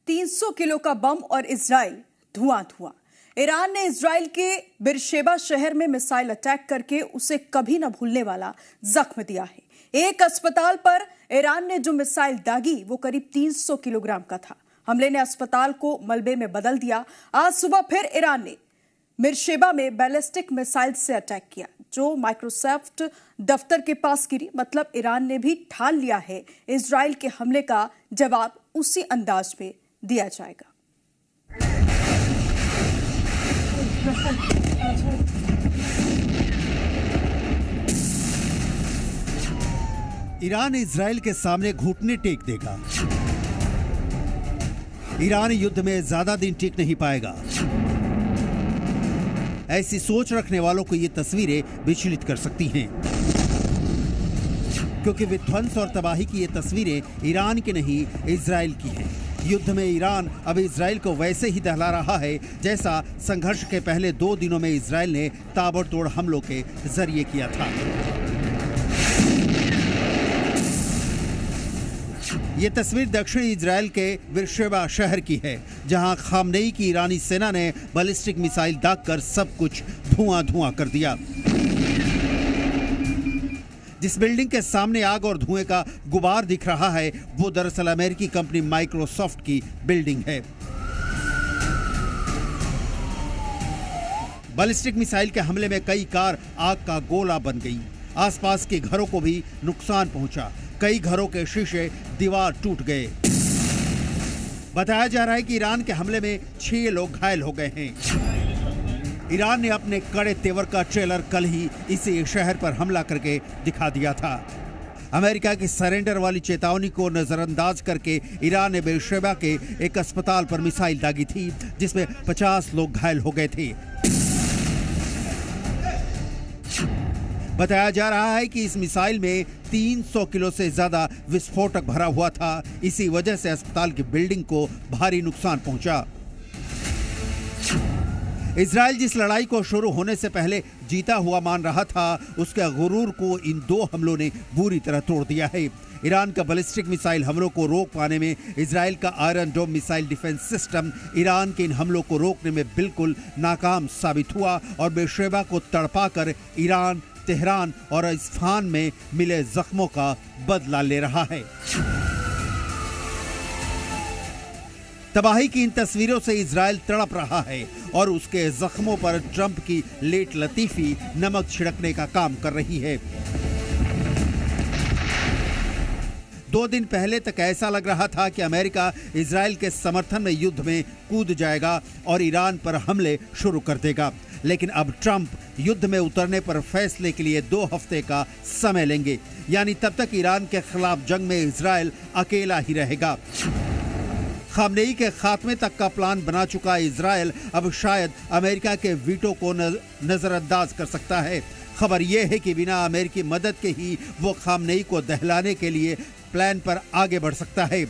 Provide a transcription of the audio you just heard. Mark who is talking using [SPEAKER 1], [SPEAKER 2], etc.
[SPEAKER 1] 300 kilo का बम और Israel धुआं धुआं। ईरान ने इजराइल के बिरशेबा शहर में मिसाइल अटैक करके उसे कभी न भूलने वाला जख्म दिया है। एक अस्पताल पर ईरान ने जो मिसाइल दागी वो करीब 300 किलोग्राम का था। हमले ने अस्पताल को मलबे में बदल दिया। आज सुबह फिर ईरान ने बिरशेबा में बैलिस्टिक मिसाइल से अटैक किया जो माइक्रोसॉफ्ट दफ्तर के पास गिरी। मतलब ईरान ने भी ठान लिया है इजराइल के हमले का जवाब उसी अंदाज में दिया जाएगा।
[SPEAKER 2] ईरान इजराइल के सामने घुटने टेक देगा। ईरान युद्ध में ज्यादा दिन टिक नहीं पाएगा। ऐसी सोच रखने वालों को ये तस्वीरें विचलित कर सकती हैं, क्योंकि विध्वंस और तबाही की ये तस्वीरें ईरान की नहीं, इजराइल की हैं। युद्ध में ईरान अब इजराइल को वैसे ही दहला रहा है जैसा संघर्ष के पहले 2 दिनों में इजराइल ने ताबड़तोड़ हमलों के जरिए किया था। ये तस्वीर दक्षिणी इजराइल के बिरशेबा शहर की है, जहां खामनेई की ईरानी सेना ने बैलिस्टिक मिसाइल दागकर सब कुछ धुआं धुआं कर दिया। जिस बिल्डिंग के सामने आग और धुएं का गुबार दिख रहा है वो दरअसल अमेरिकी कंपनी माइक्रोसॉफ्ट की बिल्डिंग है। बैलिस्टिक मिसाइल के हमले में कई कार आग का गोला बन गई। आसपास के घरों को भी नुकसान पहुंचा। कई घरों के शीशे, दीवार टूट गए। बताया जा रहा है कि ईरान के हमले में 6 लोग घायल हो गए हैं। ईरान ने अपने कड़े तेवर का ट्रेलर कल ही इसी शहर पर हमला करके दिखा दिया था। अमेरिका की सरेंडर वाली चेतावनी को नजरअंदाज करके ईरान ने बिरशेबा के एक अस्पताल पर मिसाइल दागी थी, जिसमें 50 लोग घायल हो गए थे। बताया जा रहा है कि इस मिसाइल में 300 किलो से ज्यादा विस्फोटक भरा हुआ था। इसी वजह से अस्पताल की बिल्डिंग को भारी नुकसान पहुंचा। इजराइल जिस लड़ाई को शुरू होने से पहले जीता हुआ मान रहा था, उसके गुरूर को इन 2 हमलों ने बुरी तरह तोड़ दिया है। ईरान का बैलिस्टिक मिसाइल हमलों को रोक पाने में इजराइल का iron dome missile defence system Iran के इन हमलों को रोकने में बिल्कुल नाकाम साबित हुआ और बिरशेबा को तड़पाकर ईरान, तेहरान और इस्फहान में मिले जख्मों का बदला ले रहा है। तबाही की इन तस्वीरों से इजराइल तड़प रहा है और उसके जख्मों पर ट्रंप की लेट लतीफी नमक छिड़कने का काम कर रही है। 2 दिन पहले तक ऐसा लग रहा था कि अमेरिका इजराइल के समर्थन में युद्ध में कूद जाएगा और ईरान पर हमले शुरू कर देगा, लेकिन अब ट्रंप युद्ध में उतरने पर फैसले के लिए 2 हफ्ते का समय लेंगे। यानी तब तक ईरान के खिलाफ जंग में इजराइल अकेला ही रहेगा। खामनेई के खात्मे तक का प्लान बना चुका इजराइल अब शायद अमेरिका के वीटो को नजरअंदाज कर सकता है। खबर यह है कि बिना अमेरिकी मदद के ही वो खामनेई को दहलाने के लिए प्लान पर आगे बढ़ सकता है।